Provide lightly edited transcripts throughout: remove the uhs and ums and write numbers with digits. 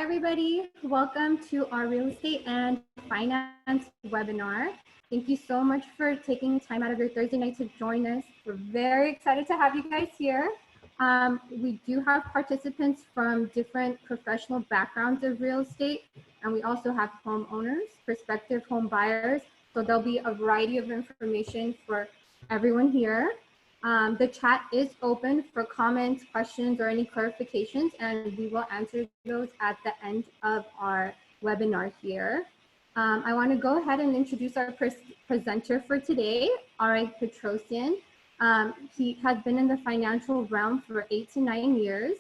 everybody. Welcome to our real estate and finance webinar. Thank you so much for taking time out of your Thursday night to join us. We're very excited to have you guys here. We do have participants from different professional backgrounds of real estate, and we also have homeowners, prospective home buyers. So there'll be a variety of information for everyone here. The chat is open for comments, questions, or any clarifications, and we will answer those at the end of our webinar here. I want to go ahead and introduce our presenter for today, Aray Petrosian. He has been in the financial realm for 8 to 9 years.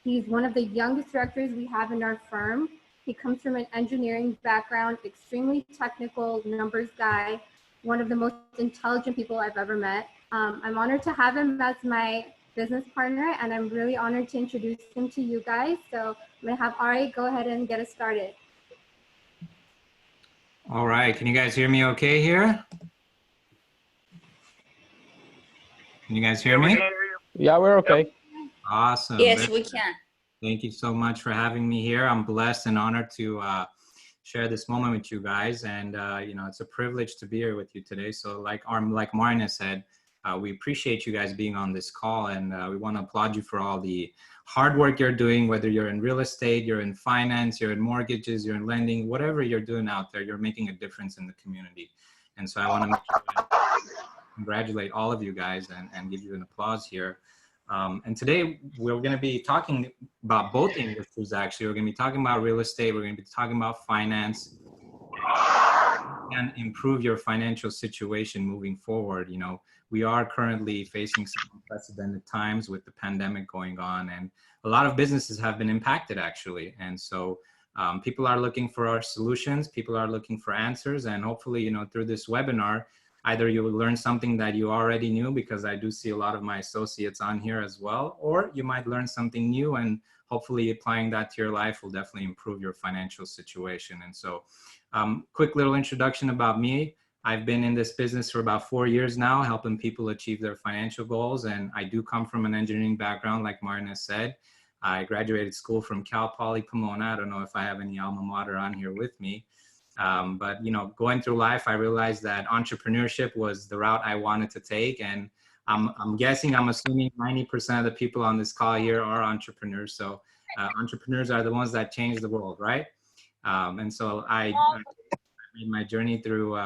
He's one of the youngest directors we have in our firm. He comes from an engineering background, extremely technical, numbers guy, one of the most intelligent people I've ever met. I'm honored to have him as my business partner, and I'm really honored to introduce him to you guys. So I'm gonna have Ari go ahead and get us started. All right, can you guys hear me okay here? Can you guys hear me? Yeah, we're okay. Awesome. Yes, we can. Thank you so much for having me here. I'm blessed and honored to share this moment with you guys. And, you know, it's a privilege to be here with you today. So like Marina said, we appreciate you guys being on this call, and we want to applaud you for all the hard work you're doing, whether you're in real estate, you're in finance, you're in mortgages, you're in lending, whatever you're doing out there, you're making a difference in the community. And so I want to make sure to congratulate all of you guys and give you an applause here. And today we're going to be talking about both industries. Actually, we're going to be talking about real estate, we're going to be talking about finance, and improve your financial situation moving forward. You know, we are currently facing some unprecedented times with the pandemic going on, and a lot of businesses have been impacted actually. And so people are looking for our solutions, people are looking for answers, and hopefully, you know, through this webinar, either you will learn something that you already knew, because I do see a lot of my associates on here as well, or you might learn something new, and hopefully applying that to your life will definitely improve your financial situation. And so quick little introduction about me. I've been in this business for about 4 years now, helping people achieve their financial goals. And I do come from an engineering background, like Marina said. I graduated school from Cal Poly Pomona. I don't know if I have any alma mater on here with me. But, you know, going through life, I realized that entrepreneurship was the route I wanted to take. And I'm assuming 90% of the people on this call here are entrepreneurs. So entrepreneurs are the ones that change the world, right? And so I made my journey through,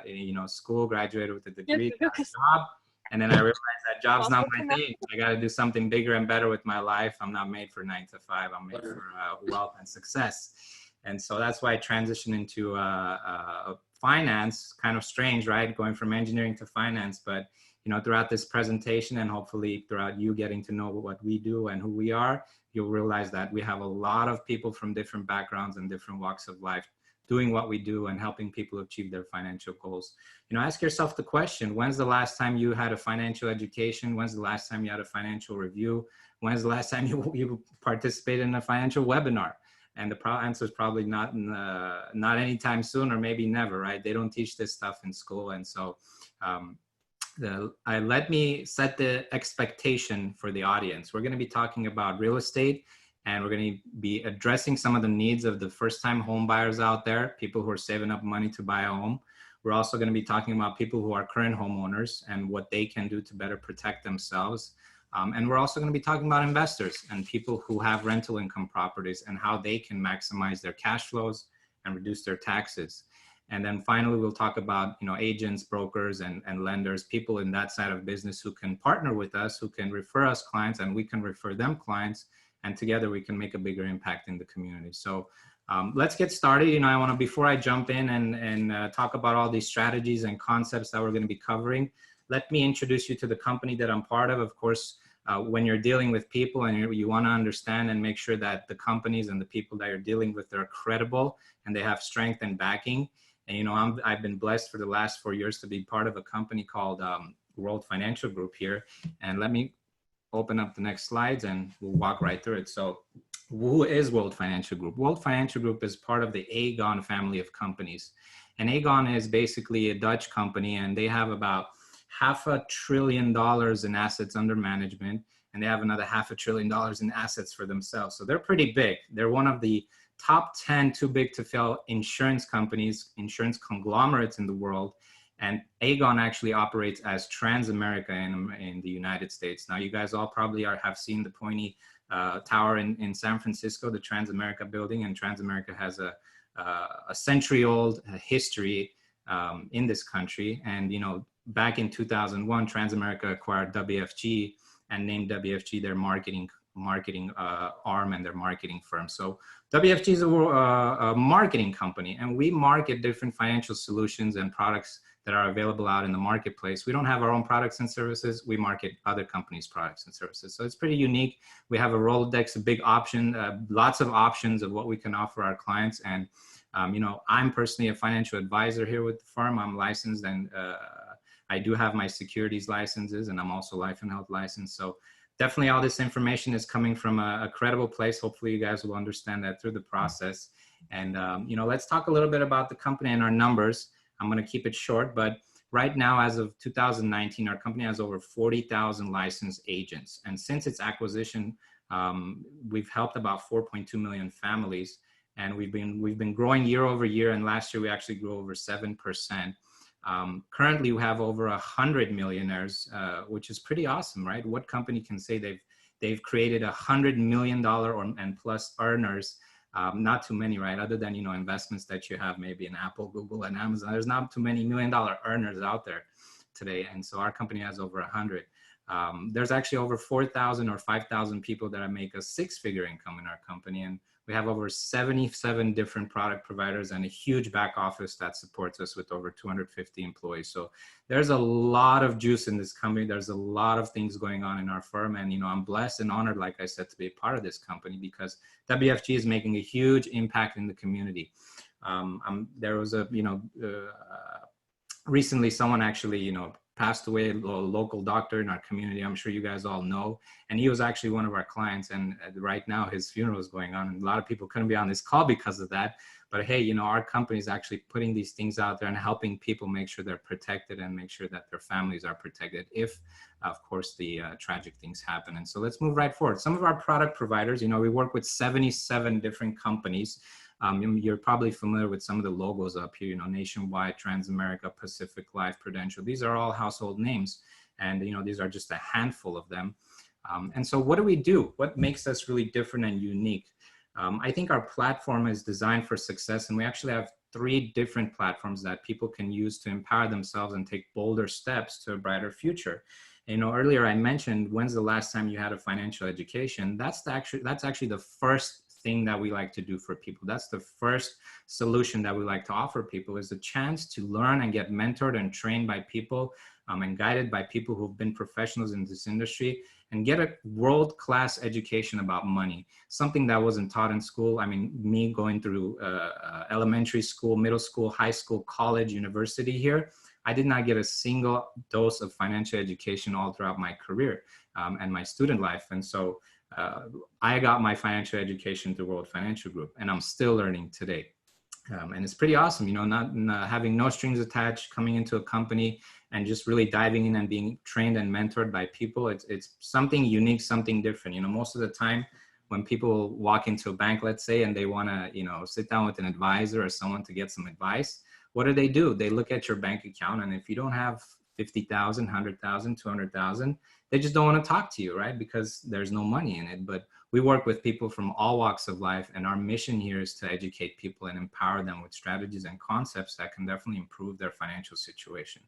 you know, school, graduated with a degree, got a job. And then I realized that job's not my thing. I got to do something bigger and better with my life. I'm not made for 9 to 5. I'm made for wealth and success. And so that's why I transitioned into finance. Kind of strange, right? Going from engineering to finance. But, you know, throughout this presentation, and hopefully throughout you getting to know what we do and who we are, you'll realize that we have a lot of people from different backgrounds and different walks of life doing what we do and helping people achieve their financial goals. You know, ask yourself the question, when's the last time you had a financial education? When's the last time you had a financial review? When's the last time you participated in a financial webinar? And the answer is probably not anytime soon, or maybe never, right? They don't teach this stuff in school. And so let me set the expectation for the audience. We're going to be talking about real estate, and we're going to be addressing some of the needs of the first-time home buyers out there, people who are saving up money to buy a home. We're also going to be talking about people who are current homeowners and what they can do to better protect themselves. And we're also going to be talking about investors and people who have rental income properties and how they can maximize their cash flows and reduce their taxes. And then finally, we'll talk about, you know, agents, brokers, and lenders, people in that side of business who can partner with us, who can refer us clients, and we can refer them clients. And together we can make a bigger impact in the community. So let's get started. You know, I want to, before I jump in and talk about all these strategies and concepts that we're going to be covering, let me introduce you to the company that I'm part of. Of course, when you're dealing with people and you want to understand and make sure that the companies and the people that you're dealing with are credible and they have strength and backing. And, you know, I've been blessed for the last 4 years to be part of a company called World Financial Group here. And let me open up the next slides and we'll walk right through it. So who is World Financial Group? World Financial Group is part of the Aegon family of companies. And Aegon is basically a Dutch company, and they have about $500 billion in assets under management, and they have another $500 billion in assets for themselves. So they're pretty big. They're one of the top 10 too big to fail insurance companies, insurance conglomerates in the world. And Aegon actually operates as Transamerica in the United States. Now, you guys all probably have seen the pointy tower in San Francisco, the Transamerica building, and Transamerica has a century-old history in this country. And, you know, back in 2001, Transamerica acquired WFG and named WFG their marketing arm and their marketing firm. So WFG is a marketing company, and we market different financial solutions and products that are available out in the marketplace. We don't have our own products and services. We market other companies' products and services. So it's pretty unique. We have a Rolodex, a big option, lots of options of what we can offer our clients. And, you know, I'm personally a financial advisor here with the firm. I'm licensed, and I do have my securities licenses, and I'm also life and health licensed. So definitely all this information is coming from a credible place. Hopefully you guys will understand that through the process. And, you know, let's talk a little bit about the company and our numbers. I'm going to keep it short, but right now, as of 2019, our company has over 40,000 licensed agents. And since its acquisition, we've helped about 4.2 million families. And we've been growing year over year. And last year, we actually grew over 7%. Currently, we have over 100 millionaires, which is pretty awesome, right? What company can say they've created $100 million and plus earners? Not too many, right? Other than, you know, investments that you have maybe in Apple, Google, and Amazon. There's not too many $1 million earners out there today. And so our company has over 100. There's actually over 4,000 or 5,000 people that make a six-figure income in our company. And we have over 77 different product providers and a huge back office that supports us with over 250 employees. So there's a lot of juice in this company. There's a lot of things going on in our firm. And, you know, I'm blessed and honored, like I said, to be a part of this company because WFG is making a huge impact in the community. There was a, you know, recently someone actually, you know, passed away, a local doctor in our community. I'm sure you guys all know. And he was actually one of our clients. And right now his funeral is going on. And a lot of people couldn't be on this call because of that. But hey, you know, our company is actually putting these things out there and helping people make sure they're protected and make sure that their families are protected if, of course, the tragic things happen. And so let's move right forward. Some of our product providers, you know, we work with 77 different companies. You're probably familiar with some of the logos up here, you know, Nationwide, Transamerica, Pacific Life, Prudential. These are all household names. And, you know, these are just a handful of them. And so what do we do? What makes us really different and unique? I think our platform is designed for success. And we actually have 3 different platforms that people can use to empower themselves and take bolder steps to a brighter future. You know, earlier I mentioned, when's the last time you had a financial education? That's actually the first thing that we like to do for people. That's the first solution that we like to offer people, is a chance to learn and get mentored and trained by people and guided by people who've been professionals in this industry and get a world-class education about money, something that wasn't taught in school. I mean, me going through elementary school, middle school, high school, college, university here, I did not get a single dose of financial education all throughout my career and my student life. And so I got my financial education through World Financial Group, and I'm still learning today. And it's pretty awesome, you know, not having no strings attached, coming into a company and just really diving in and being trained and mentored by people. It's something unique, something different. You know, most of the time when people walk into a bank, let's say, and they want to, you know, sit down with an advisor or someone to get some advice, what do? They look at your bank account, and if you don't have 50,000, 100,000, 200,000, they just don't want to talk to you, right? Because there's no money in it. But we work with people from all walks of life, and our mission here is to educate people and empower them with strategies and concepts that can definitely improve their financial situation.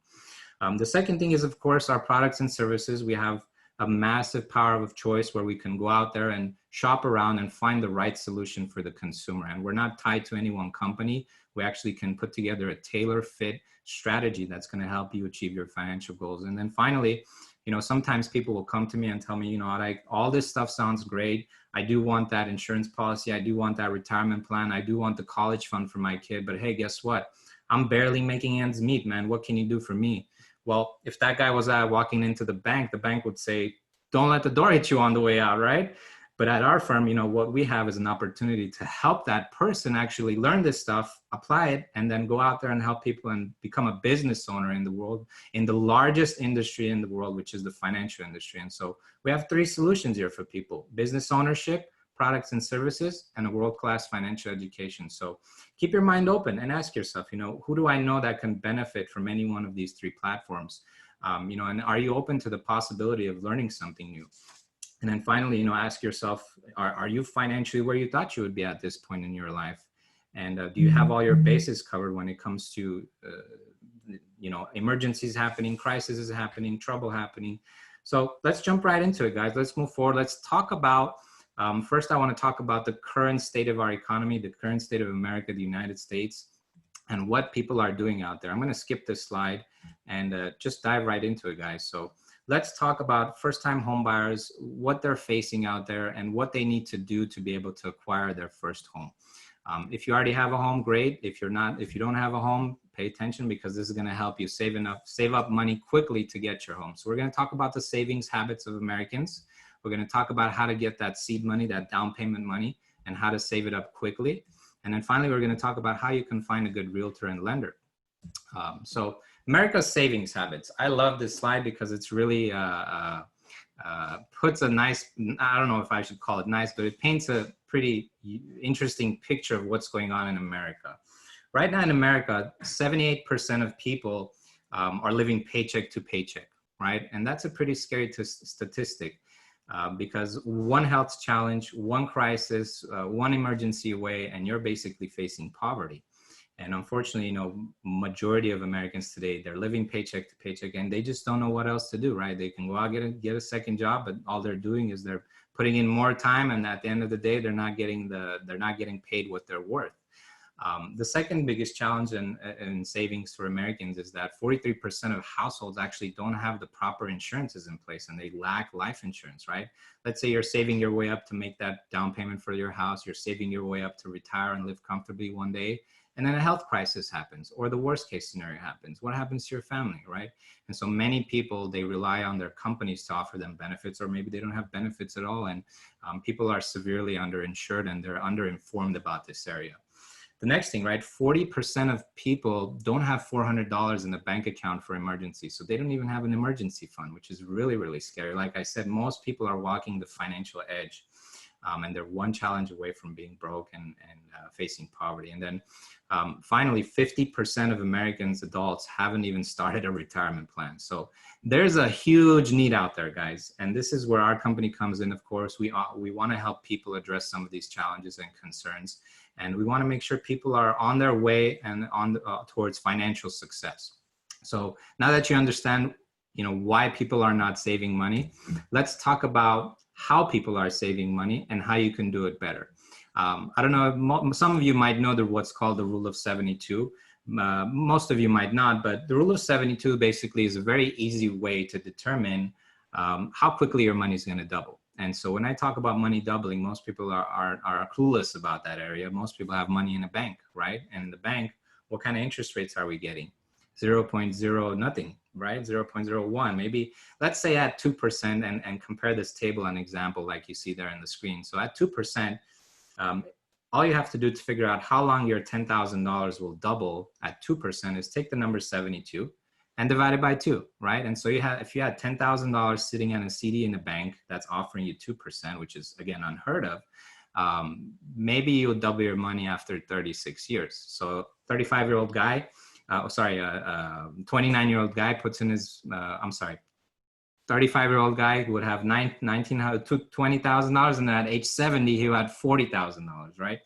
The second thing is, of course, our products and services. We have a massive power of choice where we can go out there and shop around and find the right solution for the consumer. And we're not tied to any one company. We actually can put together a tailor-fit strategy that's going to help you achieve your financial goals. And then finally, you know, sometimes people will come to me and tell me, you know, all this stuff sounds great. I do want that insurance policy. I do want that retirement plan. I do want the college fund for my kid. But hey, guess what? I'm barely making ends meet, man. What can you do for me? Well, if that guy was walking into the bank would say, don't let the door hit you on the way out, right? But at our firm, you know, what we have is an opportunity to help that person actually learn this stuff, apply it, and then go out there and help people and become a business owner in the world, in the largest industry in the world, which is the financial industry. And so we have 3 solutions here for people: business ownership, products and services, and a world-class financial education. So keep your mind open and ask yourself, who do I know that can benefit from any one of these three platforms? And are you open to the possibility of learning something new? And then finally, ask yourself, are you financially where you thought you would be at this point in your life? And do you have all your bases covered when it comes to, emergencies happening, crises happening, trouble happening? So let's jump right into it, guys. Let's move forward. Let's talk about, first, I want to talk about the current state of our economy, the current state of America, the United States, and what people are doing out there. I'm going to skip this slide and just dive right into it, guys. So let's talk about first-time home buyers, what they're facing out there, and what they need to do to be able to acquire their first home. If you already have a home, great. If you don't have a home, pay attention, because this is going to help you save up money quickly to get your home. So we're going to talk about the savings habits of Americans. We're going to talk about how to get that seed money, that down payment money, and how to save it up quickly. And then finally, we're going to talk about how you can find a good realtor and lender. So America's savings habits. I love this slide because it's really puts a nice, I don't know if I should call it nice, but it paints a pretty interesting picture of what's going on in America. Right now in America, 78% of people are living paycheck to paycheck, right? And that's a pretty scary statistic because one health challenge, one crisis, one emergency away, and you're basically facing poverty. And unfortunately, majority of Americans today, they're living paycheck to paycheck and they just don't know what else to do, right? They can go out, get a second job, but all they're doing is they're putting in more time. And at the end of the day, they're not getting paid what they're worth. The second biggest challenge in savings for Americans is that 43% of households actually don't have the proper insurances in place and they lack life insurance, right? Let's say you're saving your way up to make that down payment for your house. You're saving your way up to retire and live comfortably one day. And then a health crisis happens, or the worst case scenario happens. What happens to your family, right? And so many people, they rely on their companies to offer them benefits, or maybe they don't have benefits at all. And people are severely underinsured and they're underinformed about this area. The next thing, right? 40% of people don't have $400 in the bank account for emergencies. So they don't even have an emergency fund, which is really, really scary. Like I said, most people are walking the financial edge. And they're one challenge away from being broke and facing poverty. And then finally, 50% of Americans, adults, haven't even started a retirement plan. So there's a huge need out there, guys. And this is where our company comes in, of course. We want to help people address some of these challenges and concerns. And we want to make sure people are on their way and towards financial success. So now that you understand, why people are not saving money, let's talk about how people are saving money and how you can do it better. I don't know, some of you might know what's called the rule of 72. Most of you might not, but the rule of 72 basically is a very easy way to determine how quickly your money is going to double. And so when I talk about money doubling, most people are clueless about that area. Most people have money in a bank, right? And in the bank, what kind of interest rates are we getting? 0.0 nothing, right? 0.01, maybe let's say at 2% and compare this table and example like you see there in the screen. So at 2%, all you have to do to figure out how long your $10,000 will double at 2% is take the number 72 and divide it by 2, right? And so if you had $10,000 sitting on a CD in a bank that's offering you 2%, which is again unheard of, maybe you'll double your money after 36 years. So 35-year-old guy, 29-year-old guy puts in his, 35-year-old guy would have $20,000, and then at age 70, he would have $40,000, right?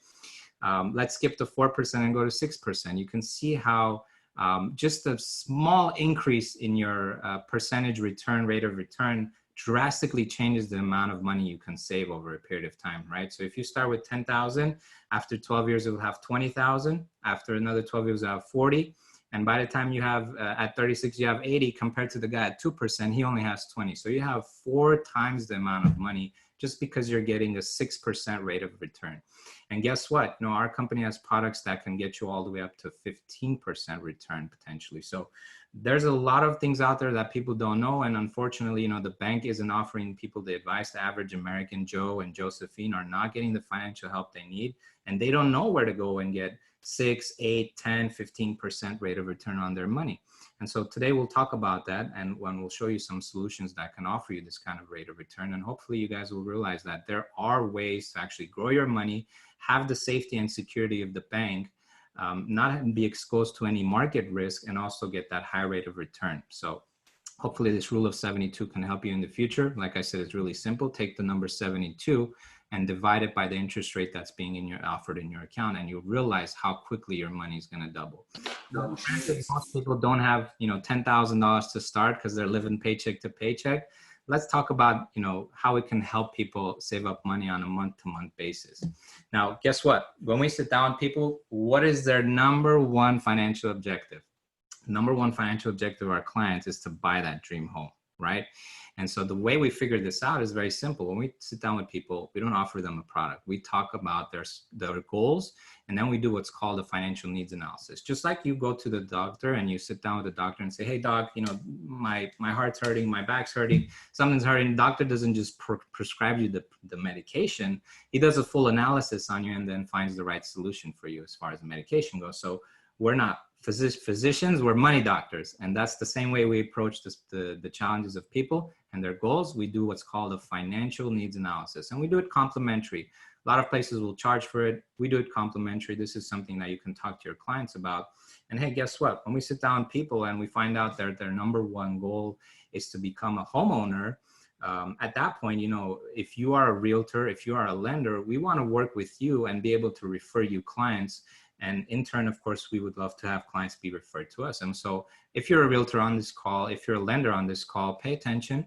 Let's skip to 4% and go to 6%. You can see how just a small increase in your percentage rate of return drastically changes the amount of money you can save over a period of time, right? So if you start with 10,000, after 12 years, you'll have 20,000. After another 12 years, you'll have 40. And by the time you have, at 36, you have 80 compared to the guy at 2%, he only has 20. So you have 4 times the amount of money just because you're getting a 6% rate of return. And guess what? Our company has products that can get you all the way up to 15% return potentially. So there's a lot of things out there that people don't know. And unfortunately, the bank isn't offering people the advice. The average American Joe and Josephine are not getting the financial help they need. And they don't know where to go and get 6, 8, 10, 15% rate of return on their money. And so today we'll talk about that, and when we'll show you some solutions that can offer you this kind of rate of return. And hopefully you guys will realize that there are ways to actually grow your money, have the safety and security of the bank, not be exposed to any market risk, and also get that high rate of return. So hopefully this rule of 72 can help you in the future. Like I said, it's really simple. Take the number 72 and divide it by the interest rate that's being offered in your account, and you'll realize how quickly your money is going to double. Now, most people don't have, $10,000 to start because they're living paycheck to paycheck. Let's talk about, how it can help people save up money on a month-to-month basis. Now, guess what? When we sit down with people, what is their number one financial objective? Number one financial objective of our clients is to buy that dream home, right? And so the way we figure this out is very simple. When we sit down with people, we don't offer them a product. We talk about their goals, and then we do what's called a financial needs analysis. Just like you go to the doctor and you sit down with the doctor and say, hey doc, my heart's hurting, my back's hurting, something's hurting. The doctor doesn't just prescribe you the medication. He does a full analysis on you and then finds the right solution for you as far as the medication goes. So we're not physicians, we're money doctors. And that's the same way we approach the challenges of people and their goals. We do what's called a financial needs analysis, and we do it complimentary. A lot of places will charge for it. We do it complimentary. This is something that you can talk to your clients about. And hey, guess what? When we sit down with people and we find out their number one goal is to become a homeowner, at that point, if you are a realtor, if you are a lender, we want to work with you and be able to refer you clients. And in turn, of course, we would love to have clients be referred to us. And so if you're a realtor on this call, if you're a lender on this call, pay attention,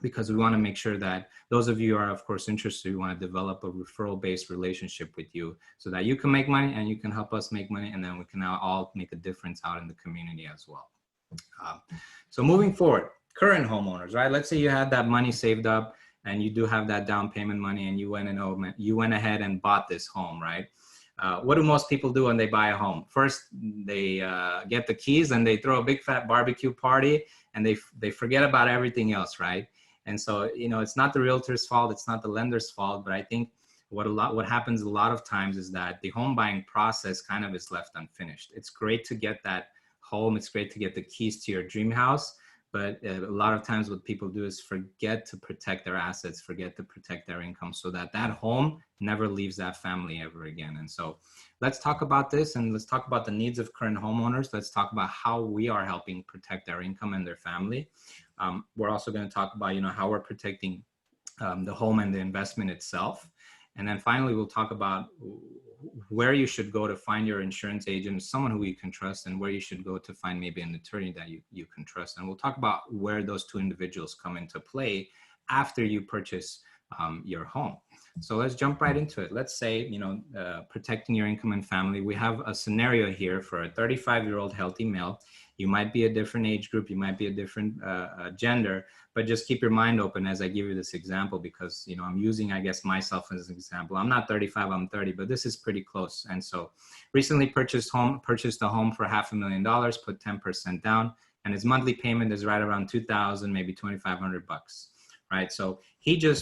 because we want to make sure that those of you who are, of course, interested, we want to develop a referral-based relationship with you so that you can make money and you can help us make money, and then we can now all make a difference out in the community as well. So moving forward, current homeowners, right? Let's say you had that money saved up and you do have that down payment money, and you went ahead and bought this home, right? What do most people do when they buy a home? First, they get the keys and they throw a big fat barbecue party, and they forget about everything else, right? And so, it's not the realtor's fault, it's not the lender's fault, but I think what happens a lot of times is that the home buying process kind of is left unfinished. It's great to get that home, it's great to get the keys to your dream house, but a lot of times what people do is forget to protect their assets, forget to protect their income, so that home never leaves that family ever again. And so let's talk about this, and let's talk about the needs of current homeowners. Let's talk about how we are helping protect their income and their family. We're also going to talk about, how we're protecting the home and the investment itself. And then finally, we'll talk about where you should go to find your insurance agent, someone who you can trust, and where you should go to find maybe an attorney that you can trust. And we'll talk about where those two individuals come into play after you purchase your home. So let's jump right into it. Let's say, protecting your income and family. We have a scenario here for a 35-year-old healthy male. You might be a different age group, you might be a different gender, but just keep your mind open as I give you this example, because, I'm using, I guess, myself as an example. I'm not 35, I'm 30, but this is pretty close. And so recently purchased a home for $500,000, put 10% down, and his monthly payment is right around $2,000, maybe $2,500 bucks. Right? So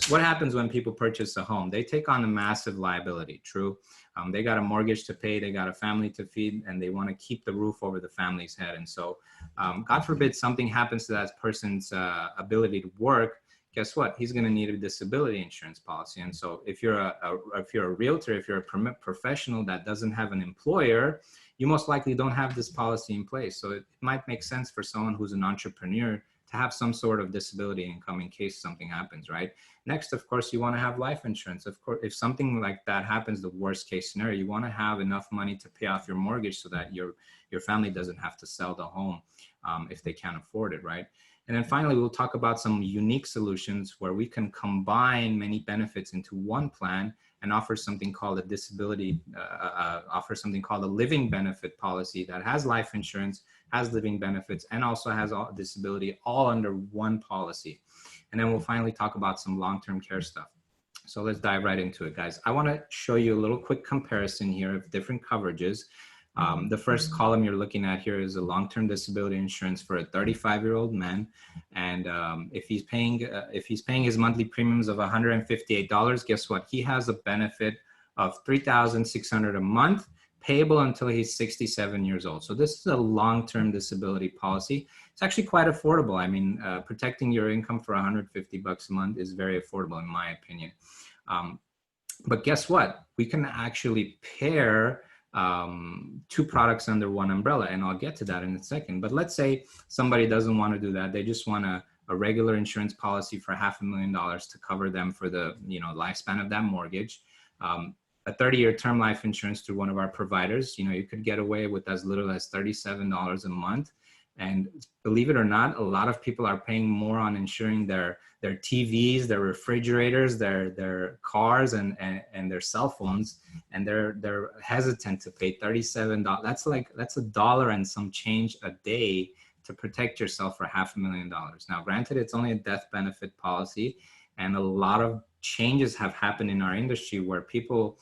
what happens when people purchase a home? They take on a massive liability, true. They got a mortgage to pay, they got a family to feed, and they want to keep the roof over the family's head. And so, God forbid something happens to that person's ability to work, guess what? He's going to need a disability insurance policy. And so if you're a realtor, if you're a professional that doesn't have an employer, you most likely don't have this policy in place. So it might make sense for someone who's an entrepreneur to have some sort of disability income in case something happens, right? Next, of course, you want to have life insurance. Of course, if something like that happens, the worst case scenario, you want to have enough money to pay off your mortgage so that your family doesn't have to sell the home if they can't afford it, right? And then finally, we'll talk about some unique solutions where we can combine many benefits into one plan and offer something called a living benefit policy that has life insurance, has living benefits, and also has disability all under one policy. And then we'll finally talk about some long-term care stuff. So let's dive right into it, guys. I want to show you a little quick comparison here of different coverages. The first column you're looking at here is a long-term disability insurance for a 35-year-old man. And if he's paying his monthly premiums of $158, guess what? He has a benefit of $3,600 a month payable until he's 67 years old. So this is a long-term disability policy. It's actually quite affordable. I mean, protecting your income for $150 a month is very affordable in my opinion. But guess what? We can actually pair two products under one umbrella, and I'll get to that in a second. But let's say somebody doesn't want to do that. They just want a regular insurance policy for $500,000 to cover them for the lifespan of that mortgage. A 30-year term life insurance through one of our providers, you could get away with as little as $37 a month. And believe it or not, a lot of people are paying more on insuring their TVs, their refrigerators, their cars, and their cell phones, and they're hesitant to pay $37. That's $1 and some change a day to protect yourself for $500,000. Now, granted, it's only a death benefit policy, and a lot of changes have happened in our industry where people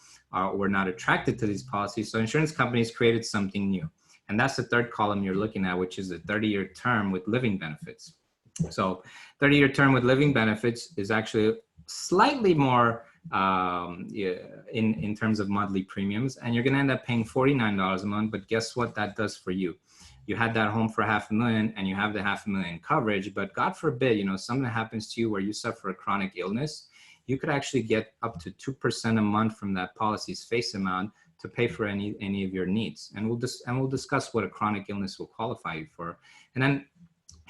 were not attracted to these policies. So insurance companies created something new. And that's the third column you're looking at, which is the 30-year term with living benefits. So 30-year term with living benefits is actually slightly more in terms of monthly premiums. And you're going to end up paying $49 a month. But guess what that does for you? You had that home for $500,000 and you have the $500,000 coverage. But God forbid, something happens to you where you suffer a chronic illness, you could actually get up to 2% a month from that policy's face amount to pay for any of your needs. And we'll discuss what a chronic illness will qualify you for. And then,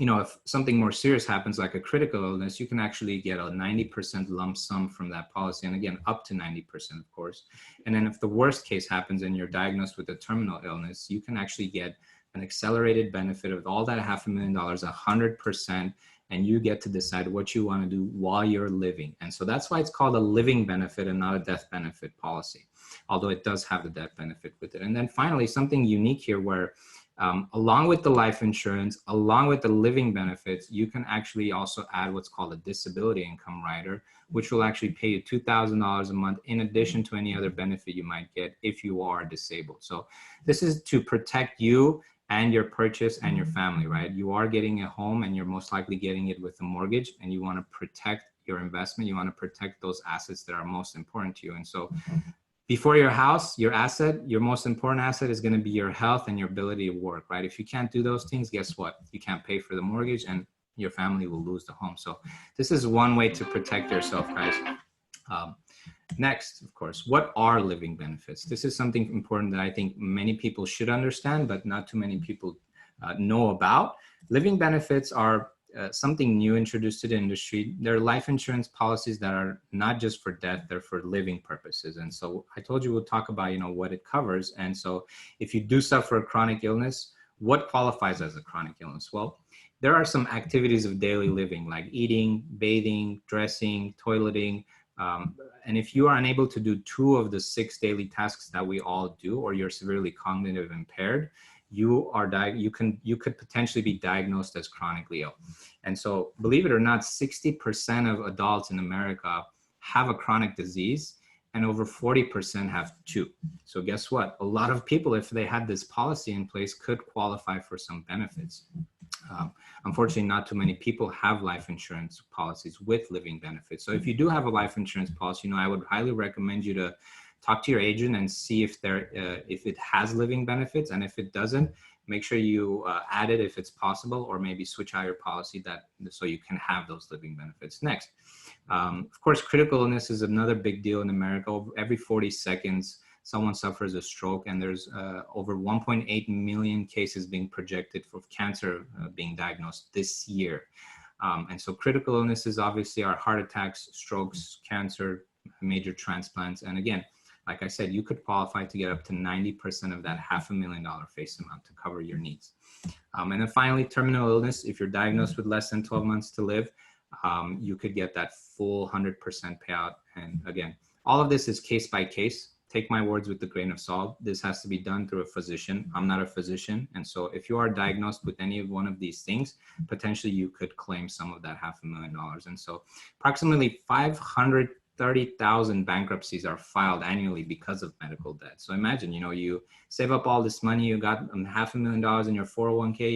if something more serious happens, like a critical illness, you can actually get a 90% lump sum from that policy. And again, up to 90%, of course. And then if the worst case happens and you're diagnosed with a terminal illness, you can actually get an accelerated benefit of all that $500,000, 100%. And you get to decide what you want to do while you're living. And so that's why it's called a living benefit and not a death benefit policy, although it does have the death benefit with it. And then finally, something unique here where along with the life insurance, along with the living benefits, you can actually also add what's called a disability income rider, which will actually pay you $2,000 a month in addition to any other benefit you might get if you are disabled. So this is to protect you and your purchase and your family, right? You are getting a home and you're most likely getting it with a mortgage, and you want to protect your investment. You want to protect those assets that are most important to you. And so before your house, your most important asset is going to be your health and your ability to work, right? If you can't do those things, guess what? You can't pay for the mortgage and your family will lose the home. So this is one way to protect yourself, guys. Next, of course, what are living benefits? This is something important that I think many people should understand, but not too many people know about. Living benefits are something new introduced to the industry. They're life insurance policies that are not just for death, they're for living purposes. And so I told you we'll talk about, what it covers. And so if you do suffer a chronic illness, what qualifies as a chronic illness? Well, there are some activities of daily living like eating, bathing, dressing, toileting. And if you are unable to do 2 of the 6 daily tasks that we all do, or you're severely cognitive impaired, you could potentially be diagnosed as chronically ill. And so, believe it or not, 60% of adults in America have a chronic disease, and over 40% have 2. So guess what? A lot of people, if they had this policy in place, could qualify for some benefits. Unfortunately, not too many people have life insurance policies with living benefits. So if you do have a life insurance policy, I would highly recommend you to talk to your agent and see if it has living benefits. And if it doesn't, make sure you add it if it's possible, or maybe switch out your policy so you can have those living benefits. Next, of course, critical illness is another big deal in America. Every 40 seconds, someone suffers a stroke, and there's over 1.8 million cases being projected for cancer being diagnosed this year. And so critical illnesses obviously are heart attacks, strokes, cancer, major transplants. And again, like I said, you could qualify to get up to 90% of that $500,000 face amount to cover your needs. And then finally, terminal illness. If you're diagnosed with less than 12 months to live, you could get that full 100% payout. And again, all of this is case by case. Take my words with a grain of salt. This has to be done through a physician. I'm not a physician. And so if you are diagnosed with any of one of these things, potentially you could claim some of that $500,000. And so approximately 530,000 bankruptcies are filed annually because of medical debt. So imagine, you save up all this money, you got $500,000 in your 401k,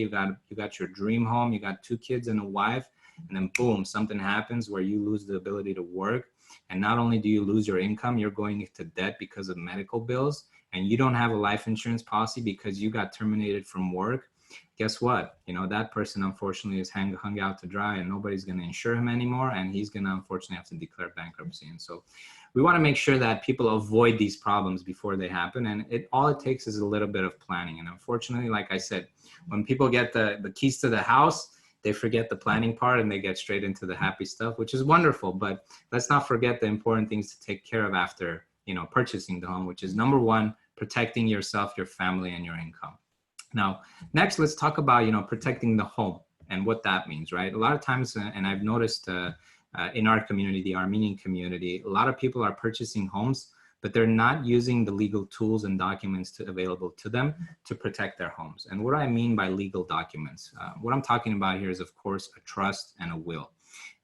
you got your dream home, you got 2 kids and a wife, and then boom, something happens where you lose the ability to work. And not only do you lose your income, you're going into debt because of medical bills. and you don't have a life insurance policy because you got terminated from work, guess what? You know, that person unfortunately is hung out to dry, and nobody's going to insure him anymore, and he's going to unfortunately have to declare bankruptcy. And so we want to make sure that people avoid these problems before they happen. And all it takes is a little bit of planning. And unfortunately, like I said, when people get the keys to the house, they forget the planning part and they get straight into the happy stuff, which is wonderful. But let's not forget the important things to take care of after, you know, purchasing the home, which is number one, protecting yourself, your family, and your income. Now, next, let's talk about, you know, protecting the home and what that means, right? A lot of times, and I've noticed in our community, the Armenian community, a lot of people are purchasing homes, but they're not using the legal tools and documents available to them to protect their homes. And what I mean by legal documents, what I'm talking about here is, of course, a trust and a will.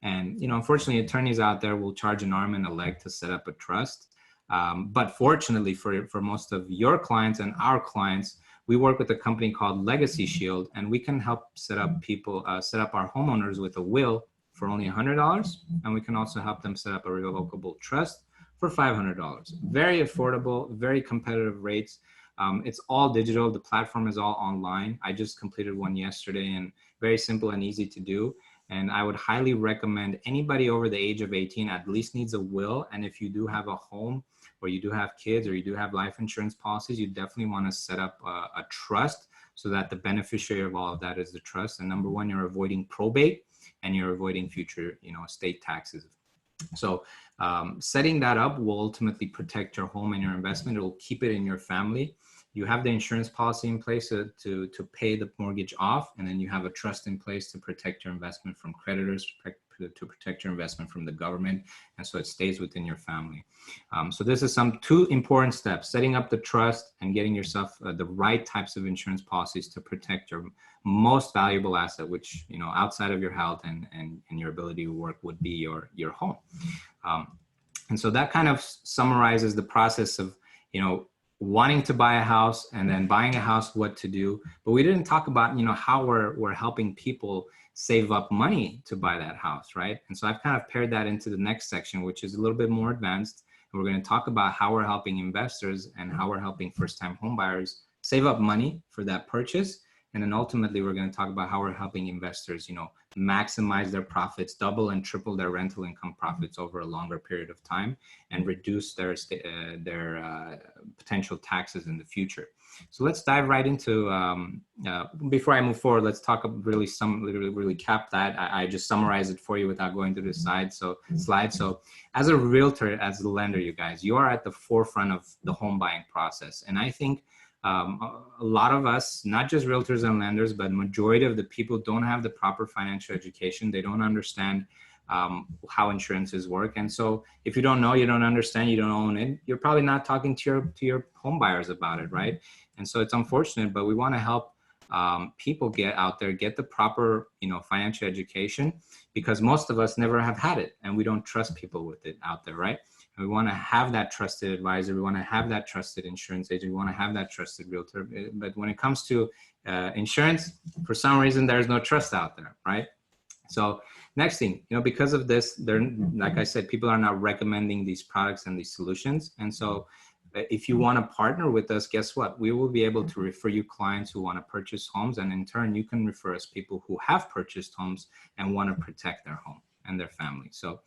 And, you know, unfortunately, attorneys out there will charge an arm and a leg to set up a trust. But fortunately for most of your clients and our clients, we work with a company called Legacy Shield, and we can help set up our homeowners with a will for only $100. And we can also help them set up a revocable trust for $500. Very affordable, very competitive rates. It's all digital. The platform is all online. I just completed one yesterday, and very simple and easy to do. And I would highly recommend anybody over the age of 18 at least needs a will. And if you do have a home, or you do have kids, or you do have life insurance policies, you definitely want to set up a trust so that the beneficiary of all of that is the trust. And number one, you're avoiding probate and you're avoiding future, you know, estate taxes. So setting that up will ultimately protect your home and your investment. It will keep it in your family. You have the insurance policy in place to pay the mortgage off, and then you have a trust in place to protect your investment from creditors, to protect your investment from the government, and so it stays within your family. So this is two important steps: setting up the trust and getting yourself the right types of insurance policies to protect your most valuable asset, which, you know, outside of your health and your ability to work, would be your home. And so that kind of summarizes the process of, you know, wanting to buy a house, and then buying a house, what to do. But we didn't talk about, you know, how we're helping people save up money to buy that house, right? And so I've kind of paired that into the next section, which is a little bit more advanced. And we're going to talk about how we're helping investors and how we're helping first-time home buyers save up money for that purchase. And then ultimately, we're going to talk about how we're helping investors, you know, maximize their profits, double and triple their rental income profits over a longer period of time, and reduce their potential taxes in the future. So let's dive right into, before I move forward, let's talk really recap that. I just summarized it for you without going through the slide. So as a realtor, as a lender, you guys, you are at the forefront of the home buying process. And I think a lot of us, not just realtors and lenders, but majority of the people don't have the proper financial education. They don't understand how insurances work. And so if you don't know, you don't understand, you don't own it, you're probably not talking to your home buyers about it, right? And so it's unfortunate, but we want to help people get out there, get the proper, you know, financial education, because most of us never have had it, and we don't trust people with it out there, right? And we want to have that trusted advisor. We want to have that trusted insurance agent. We want to have that trusted realtor. But when it comes to insurance, for some reason, there's no trust out there, right? So next thing, you know, because of this, like I said, people are not recommending these products and these solutions. And so if you want to partner with us, guess what? We will be able to refer you clients who want to purchase homes. And in turn, you can refer us people who have purchased homes and want to protect their home and their family. So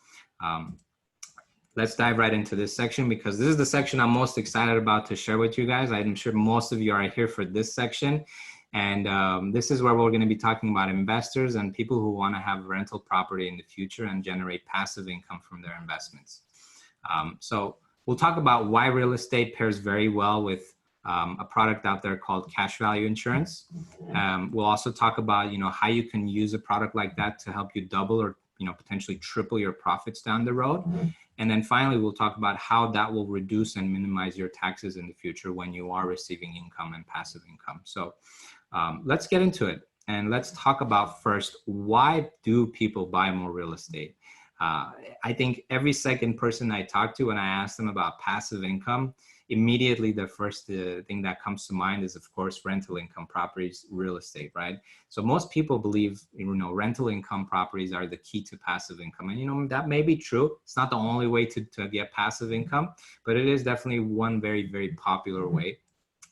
let's dive right into this section, because this is the section I'm most excited about to share with you guys. I'm sure most of you are here for this section. And this is where we're going to be talking about investors and people who want to have rental property in the future and generate passive income from their investments. So we'll talk about why real estate pairs very well with a product out there called cash value insurance. We'll also talk about, you know, how you can use a product like that to help you double or, you know, potentially triple your profits down the road. And then finally, we'll talk about how that will reduce and minimize your taxes in the future when you are receiving income and passive income. So let's get into it. And let's talk about first, why do people buy more real estate? I think every second person I talk to, when I ask them about passive income, immediately the first thing that comes to mind is, of course, rental income properties, real estate, right? So most people believe, rental income properties are the key to passive income. And, that may be true. It's not the only way to get passive income, but it is definitely one very, very popular way.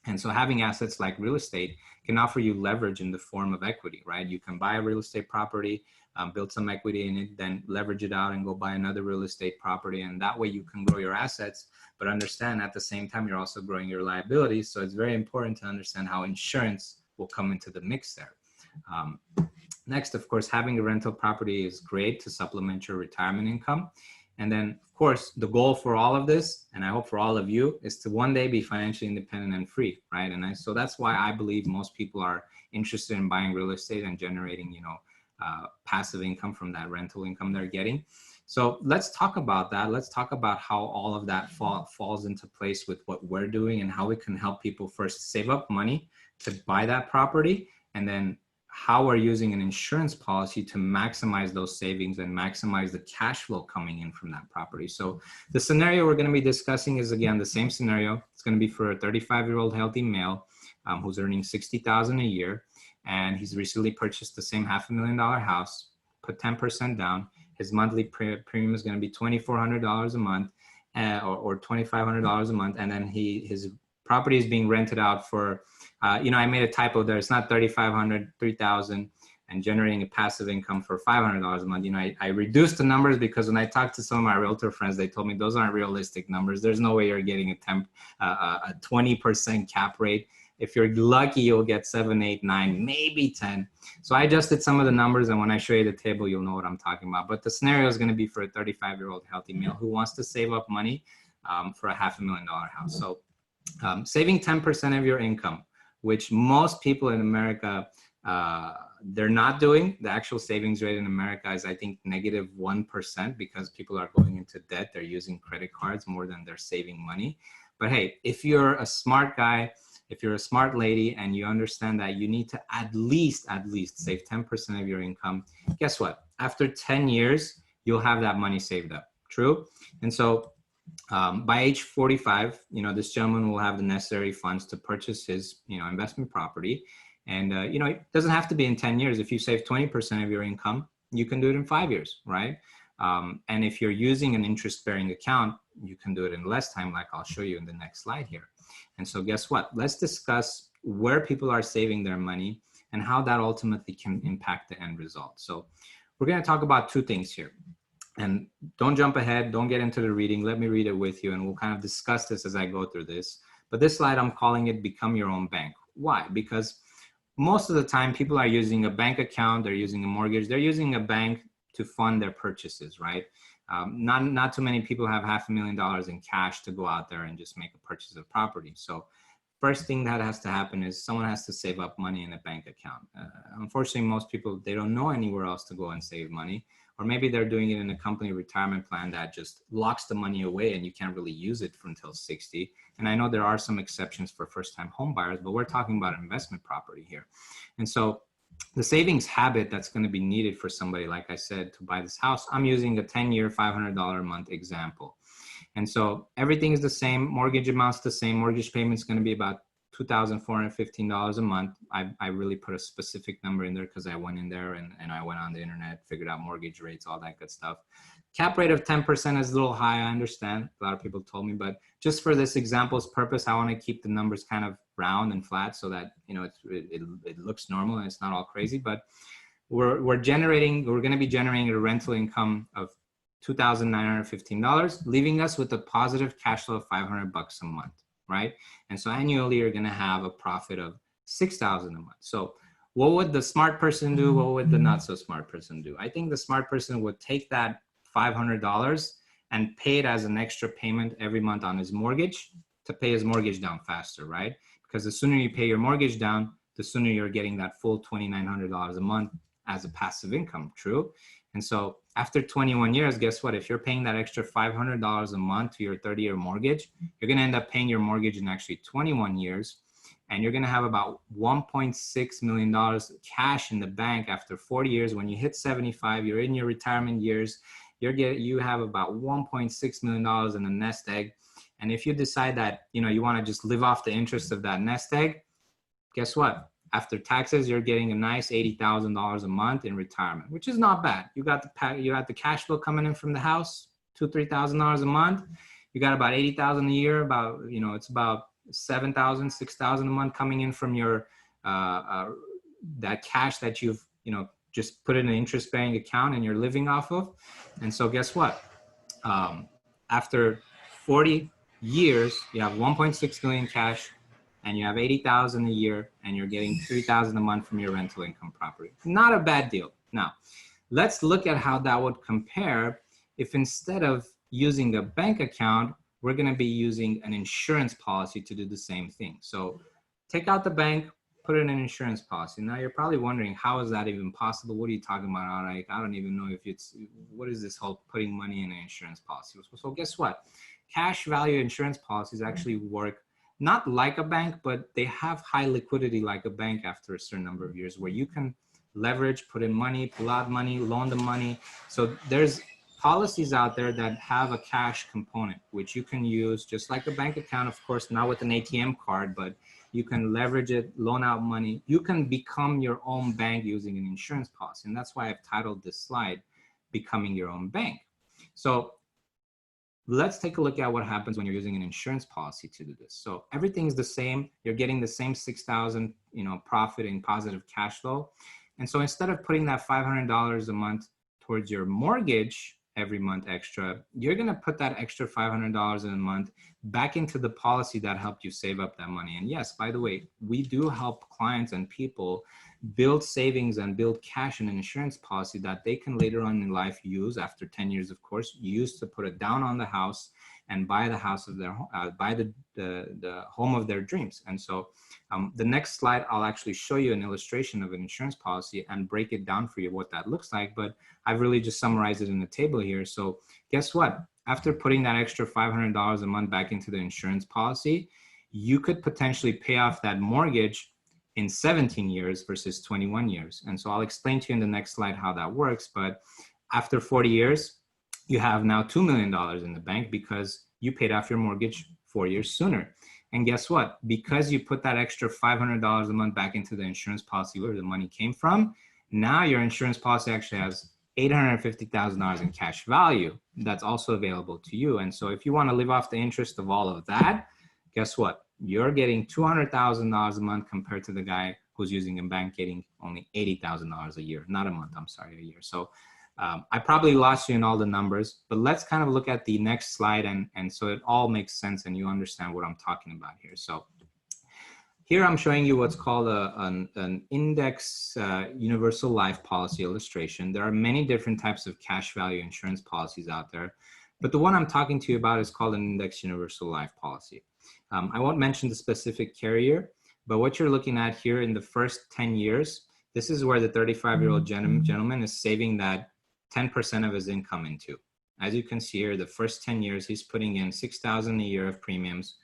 And so having assets like real estate can offer you leverage in the form of equity, right? You can buy a real estate property, build some equity in it, then leverage it out and go buy another real estate property. And that way you can grow your assets, but understand at the same time, you're also growing your liabilities. So it's very important to understand how insurance will come into the mix there. Next, of course, having a rental property is great to supplement your retirement income. And then, of course, the goal for all of this, and I hope for all of you, is to one day be financially independent and free, right? And so that's why I believe most people are interested in buying real estate and generating, passive income from that rental income they're getting. So let's talk about that. Let's talk about how all of that falls into place with what we're doing and how we can help people first save up money to buy that property, and then how we're using an insurance policy to maximize those savings and maximize the cash flow coming in from that property. So the scenario we're going to be discussing is, again, the same scenario. It's going to be for a 35-year-old healthy male who's earning $60,000 a year, and he's recently purchased the same $500,000 house, put 10% down. His monthly premium is going to be $2,400 a month or $2,500 a month, and then his property is being rented out for, I made a typo there. It's not $3,500, $3,000, and generating a passive income for $500 a month. I reduced the numbers because when I talked to some of my realtor friends, they told me those aren't realistic numbers. There's no way you're getting a 20% cap rate. If you're lucky, you'll get 7, 8, 9, maybe 10. So I adjusted some of the numbers, and when I show you the table, you'll know what I'm talking about. But the scenario is going to be for a 35-year-old healthy male who wants to save up money for a $500,000 house. So saving 10% of your income, which most people in America, they're not doing. The actual savings rate in America is, I think, -1% because people are going into debt. They're using credit cards more than they're saving money. But hey, if you're a smart guy, if you're a smart lady, and you understand that you need to at least save 10% of your income, guess what? After 10 years, you'll have that money saved up. True? And so by age 45, this gentleman will have the necessary funds to purchase his, investment property. And, it doesn't have to be in 10 years. If you save 20% of your income, you can do it in 5 years, right? And if you're using an interest-bearing account, you can do it in less time, like I'll show you in the next slide here. And so guess what? Let's discuss where people are saving their money and how that ultimately can impact the end result. So we're going to talk about two things here. And don't jump ahead. Don't get into the reading. Let me read it with you, and we'll kind of discuss this as I go through this. But this slide, I'm calling it Become Your Own Bank. Why? Because most of the time, people are using a bank account. They're using a mortgage. They're using a bank to fund their purchases, right? Not too many people have $500,000 in cash to go out there and just make a purchase of property. So first thing that has to happen is someone has to save up money in a bank account. Unfortunately, most people, they don't know anywhere else to go and save money. Or maybe they're doing it in a company retirement plan that just locks the money away and you can't really use it until 60. And I know there are some exceptions for first-time home buyers, but we're talking about investment property here. And so the savings habit that's going to be needed for somebody, like I said, to buy this house, I'm using a 10-year, $500 a month example. And so everything is the same. Mortgage amount's the same. Mortgage payment's going to be about $2,415 a month. I really put a specific number in there because I went in there and I went on the internet, figured out mortgage rates, all that good stuff. Cap rate of 10% is a little high, I understand. A lot of people told me, but just for this example's purpose, I want to keep the numbers kind of round and flat so that, it looks normal and it's not all crazy. But we're going to be generating a rental income of $2,915, leaving us with a positive cash flow of $500 a month. Right? And so annually, you're going to have a profit of $6,000 a month. So what would the smart person do? What would the not so smart person do? I think the smart person would take that $500 and pay it as an extra payment every month on his mortgage to pay his mortgage down faster, right? Because the sooner you pay your mortgage down, the sooner you're getting that full $2,900 a month as a passive income. True? And so after 21 years, guess what? If you're paying that extra $500 a month to your 30-year mortgage, you're going to end up paying your mortgage in actually 21 years. And you're going to have about $1.6 million cash in the bank after 40 years. When you hit 75, you're in your retirement years. you have about $1.6 million in a nest egg. And if you decide that, you want to just live off the interest of that nest egg, guess what? After taxes, you're getting a nice $80,000 a month in retirement, which is not bad. You got the cash flow coming in from the house, $2,000-$3,000 a month. You got about $80,000 a year. About it's about $7,000, $6,000 a month coming in from your that cash that you've just put in an interest-bearing account and you're living off of. And so, guess what? After 40 years, you have 1.6 million cash, and you have 80,000 a year, and you're getting 3,000 a month from your rental income property. Not a bad deal. Now, let's look at how that would compare if instead of using a bank account, we're going to be using an insurance policy to do the same thing. So take out the bank, put in an insurance policy. Now you're probably wondering, how is that even possible? What are you talking about? I don't even know if what is this whole putting money in an insurance policy? So guess what? Cash value insurance policies actually work not like a bank, but they have high liquidity like a bank after a certain number of years, where you can leverage, put in money, pull out money, loan the money. So there's policies out there that have a cash component, which you can use just like a bank account, of course, not with an ATM card, but you can leverage it, loan out money. You can become your own bank using an insurance policy. And that's why I've titled this slide, Becoming Your Own Bank. So let's take a look at what happens when you're using an insurance policy to do this. So everything's the same. You're getting the same 6,000, profit in positive cash flow. And so instead of putting that $500 a month towards your mortgage every month extra, you're going to put that extra $500 in a month back into the policy that helped you save up that money. And yes, by the way, we do help clients and people build savings and build cash in an insurance policy that they can later on in life use after 10 years, of course, use to put it down on the house and buy the house of their buy the home of their dreams. And so the next slide, I'll actually show you an illustration of an insurance policy and break it down for you what that looks like. But I've really just summarized it in the table here. So guess what? After putting that extra $500 a month back into the insurance policy, you could potentially pay off that mortgage in 17 years versus 21 years. And so I'll explain to you in the next slide how that works. But after 40 years, you have now $2 million in the bank because you paid off your mortgage 4 years sooner. And guess what? Because you put that extra $500 a month back into the insurance policy where the money came from, now your insurance policy actually has $850,000 in cash value that's also available to you. And so if you want to live off the interest of all of that, guess what? You're getting $200,000 a month compared to the guy who's using a bank getting only $80,000 a year, not a month, I'm sorry, a year. So I probably lost you in all the numbers, but let's kind of look at the next slide and so it all makes sense and you understand what I'm talking about here. So here I'm showing you what's called an index universal life policy illustration. There are many different types of cash value insurance policies out there, but the one I'm talking to you about is called an index universal life policy. I won't mention the specific carrier, but what you're looking at here in the first 10 years, this is where the 35-year-old gentleman is saving that 10% of his income into. As you can see here, the first 10 years, he's putting in $6,000 a year of premiums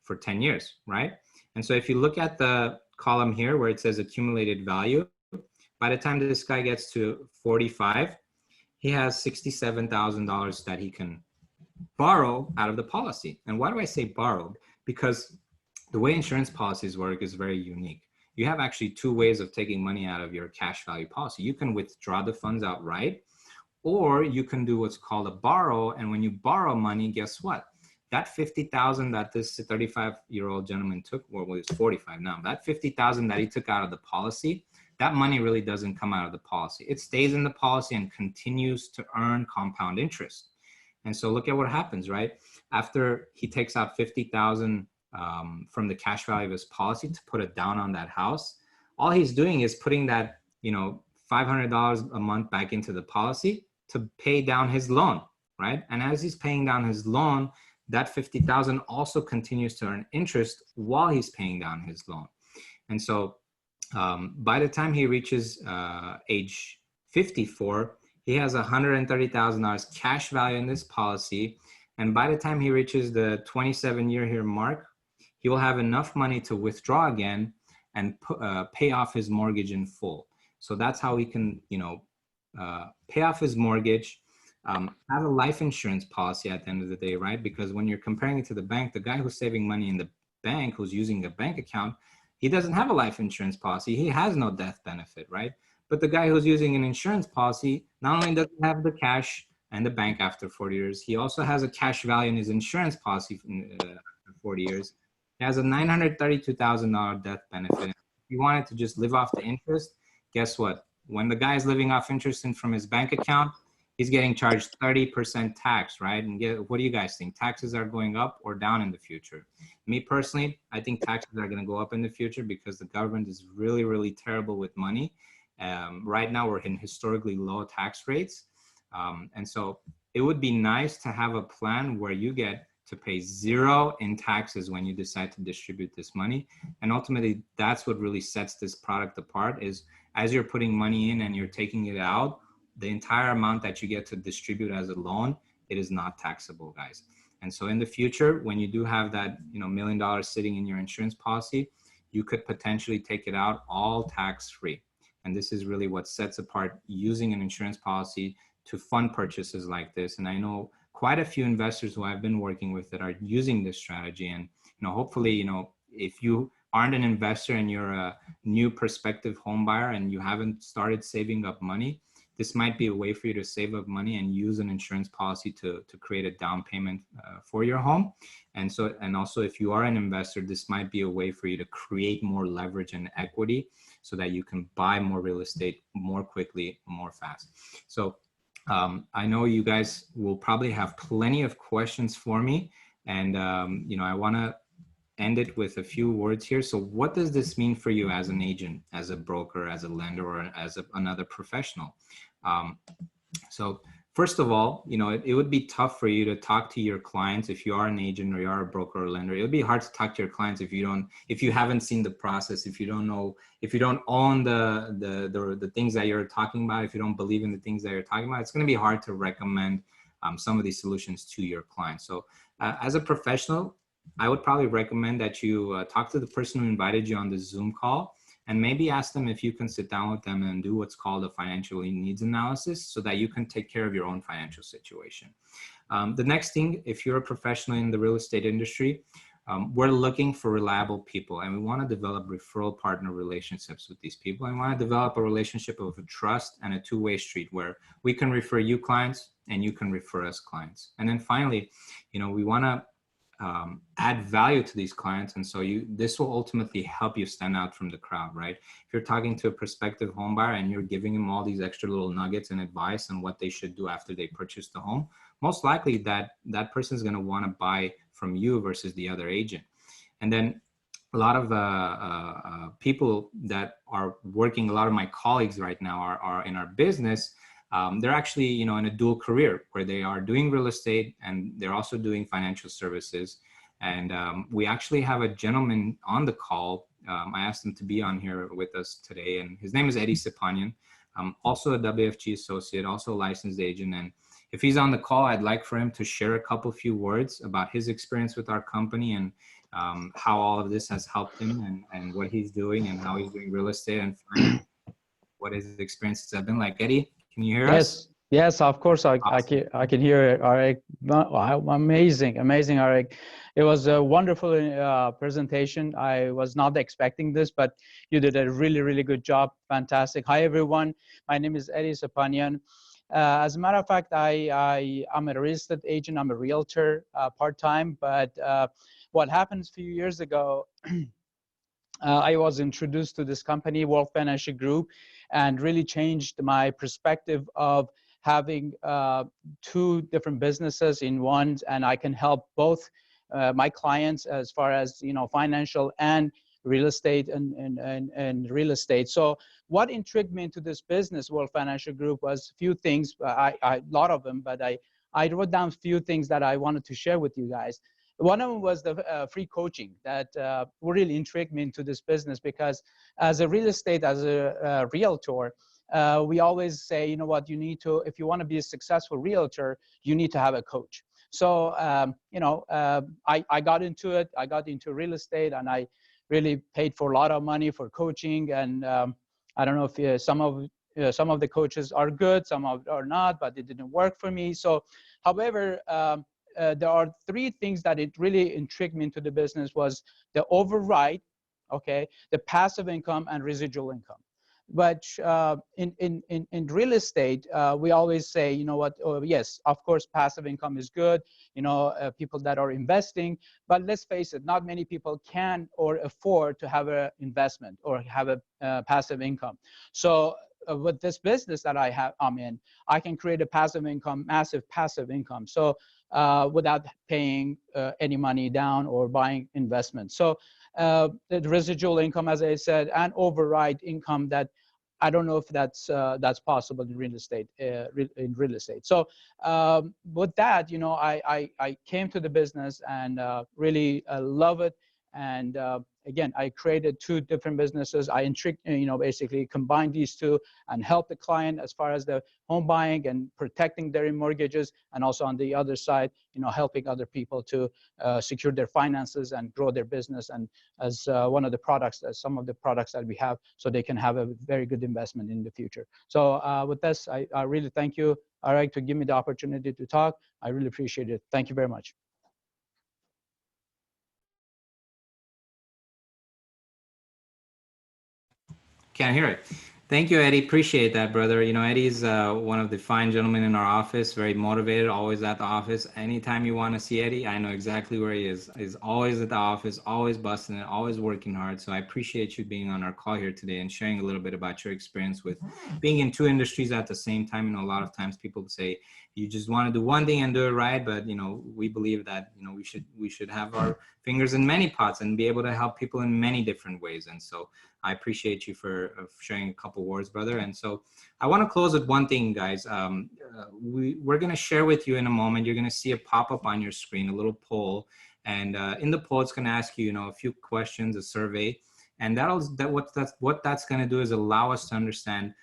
for 10 years, right? And so if you look at the column here where it says accumulated value, by the time this guy gets to 45, he has $67,000 that he can borrow out of the policy. And why do I say borrow? Because the way insurance policies work is very unique. You have actually two ways of taking money out of your cash value policy. You can withdraw the funds outright, or you can do what's called a borrow. And when you borrow money, guess what? That $50,000 that this 35-year-old gentleman took, well, he's 45 now, that $50,000 that he took out of the policy, that money really doesn't come out of the policy. It stays in the policy and continues to earn compound interest. And so look at what happens, right? After he takes out $50,000 from the cash value of his policy to put it down on that house, all he's doing is putting that, $500 a month back into the policy to pay down his loan, right? And as he's paying down his loan, that $50,000 also continues to earn interest while he's paying down his loan. And so by the time he reaches age 54, he has $130,000 cash value in this policy. And by the time he reaches the 27-year here mark, he will have enough money to withdraw again and pay off his mortgage in full. So that's how he can, pay off his mortgage have a life insurance policy at the end of the day, right? Because when you're comparing it to the bank, the guy who's saving money in the bank, who's using a bank account, he doesn't have a life insurance policy. He has no death benefit, right? But the guy who's using an insurance policy not only doesn't have the cash and the bank after 40 years, he also has a cash value in his insurance policy after 40 years. He has a $932,000 death benefit. If you wanted to just live off the interest, guess what? When the guy is living off interest from his bank account, he's getting charged 30% tax, right? And what do you guys think? Taxes are going up or down in the future? Me personally, I think taxes are going to go up in the future because the government is really, really terrible with money. Right now, we're in historically low tax rates. And so it would be nice to have a plan where you get to pay zero in taxes when you decide to distribute this money. And ultimately, that's what really sets this product apart is as you're putting money in and you're taking it out, the entire amount that you get to distribute as a loan, it is not taxable, guys. And so in the future, when you do have that, $1 million sitting in your insurance policy, you could potentially take it out all tax-free. And this is really what sets apart using an insurance policy to fund purchases like this. And I know quite a few investors who I've been working with that are using this strategy. And hopefully, if you aren't an investor and you're a new prospective home buyer and you haven't started saving up money, this might be a way for you to save up money and use an insurance policy to create a down payment for your home. And also if you are an investor, this might be a way for you to create more leverage and equity so that you can buy more real estate more quickly, more fast. So I know you guys will probably have plenty of questions for me. And, I want to end it with a few words here. So what does this mean for you as an agent, as a broker, as a lender, or as another professional? So first of all, it would be tough for you to talk to your clients if you are an agent or you are a broker or lender. It would be hard to talk to your clients if you haven't seen the process, if you don't know, if you don't own the things that you're talking about, if you don't believe in the things that you're talking about, it's going to be hard to recommend some of these solutions to your clients. So as a professional, I would probably recommend that you talk to the person who invited you on the Zoom call and maybe ask them if you can sit down with them and do what's called a financial needs analysis so that you can take care of your own financial situation. The next thing, if you're a professional in the real estate industry, we're looking for reliable people and we want to develop referral partner relationships with these people and want to develop a relationship of trust and a two-way street where we can refer you clients and you can refer us clients. And then finally, we want to add value to these clients. And so this will ultimately help you stand out from the crowd, right? If you're talking to a prospective home buyer and you're giving them all these extra little nuggets and advice on what they should do after they purchase the home, most likely that person is going to want to buy from you versus the other agent. And then a lot of people that are working, a lot of my colleagues right now are in our business. They're actually, in a dual career where they are doing real estate and they're also doing financial services. And we actually have a gentleman on the call. I asked him to be on here with us today, and his name is Eddie Sepanian, also a WFG associate, also a licensed agent. And if he's on the call, I'd like for him to share a few words about his experience with our company and how all of this has helped him and what he's doing and how he's doing real estate and what his experiences have been like. Eddie, can you hear us? Yes, of course. I can hear it, Arik. Amazing, Arik. It was a wonderful presentation. I was not expecting this, but you did a really, really good job. Fantastic. Hi, everyone. My name is Eddie Sepanian. As a matter of fact, I'm a real estate agent. I'm a realtor part-time, but what happened a few years ago, I was introduced to this company, Wealth Financial Group, and really changed my perspective of having two different businesses in one, and I can help both my clients as far as financial and real estate and real estate. So what intrigued me into this business, Wealth Financial Group, was a few things. A lot of them, but I wrote down a few things that I wanted to share with you guys. One of them was the free coaching that really intrigued me into this business, because as a real estate, as a realtor, we always say, you know what, you need to, if you want to be a successful realtor, you need to have a coach. So, I got into it. I got into real estate, and I really paid for a lot of money for coaching. And I don't know if some of some of the coaches are good, some are not, but it didn't work for me. So, however, there are three things that it really intrigued me into the business was the override, okay, the passive income and residual income. But in real estate, we always say, you know what, oh, yes, of course, passive income is good, you know, people that are investing, but let's face it, not many people can or afford to have an investment or have a passive income. So with this business that I'm in, I can create a passive income, massive passive income. So without paying any money down or buying investments. So the residual income, as I said, and override income that I don't know if that's possible in real estate. So with that, you know, I came to the business and really love it. And again, I created two different businesses. I basically combined these two and help the client as far as the home buying and protecting their mortgages, and also on the other side, you know, helping other people to secure their finances and grow their business. And as one of the products, as some of the products that we have, so they can have a very good investment in the future. So with this, I really thank you, Arek, to give me the opportunity to talk. I really appreciate it. Thank you very much. Can't hear it. Thank you, Eddie. Appreciate that, brother. You know, Eddie's one of the fine gentlemen in our office, very motivated, always at the office. Anytime you want to see Eddie, I know exactly where he is. He's always at the office, always busting it, always working hard. So I appreciate you being on our call here today and sharing a little bit about your experience with being in two industries at the same time. You know, a lot of times people say you just want to do one thing and do it right, but you know, we believe that, you know, we should have our fingers in many pots and be able to help people in many different ways. And so I appreciate you for sharing a couple words, brother. And so I want to close with one thing, guys. We're going to share with you in a moment. You're going to see a pop-up on your screen, a little poll. And in the poll, it's going to ask you, you know, a few questions, a survey. And what that's going to do is allow us to understand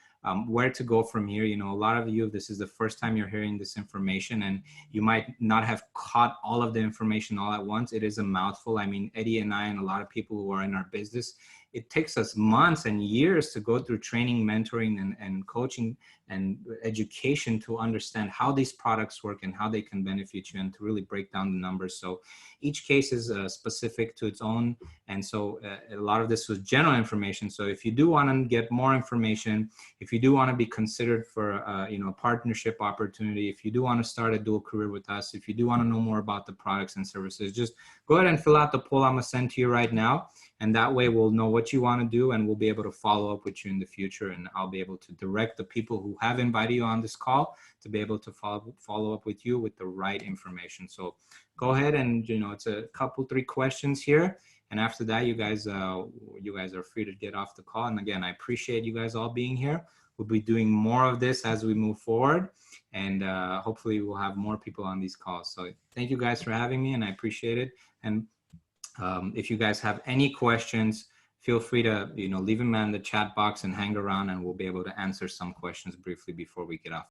where to go from here. You know, a lot of you, this is the first time you're hearing this information, and you might not have caught all of the information all at once. It is a mouthful. I mean, Eddie and I and a lot of people who are in our business, it takes us months and years to go through training, mentoring, and coaching and education to understand how these products work and how they can benefit you, and to really break down the numbers. So each case is specific to its own. And so a lot of this was general information. So if you do want to get more information, if you do want to be considered for you know, a partnership opportunity, if you do want to start a dual career with us, if you do want to know more about the products and services, just go ahead and fill out the poll I'm going to send to you right now. And that way we'll know what you want to do, and we'll be able to follow up with you in the future. And I'll be able to direct the people who have invited you on this call to be able to follow up with you with the right information. So go ahead and, you know, it's a couple, 3 questions here. And after that, you guys are free to get off the call. And again, I appreciate you guys all being here. We'll be doing more of this as we move forward. And hopefully we'll have more people on these calls. So thank you guys for having me, and I appreciate it. And if you guys have any questions, feel free to, you know, leave them in the chat box and hang around, and we'll be able to answer some questions briefly before we get off.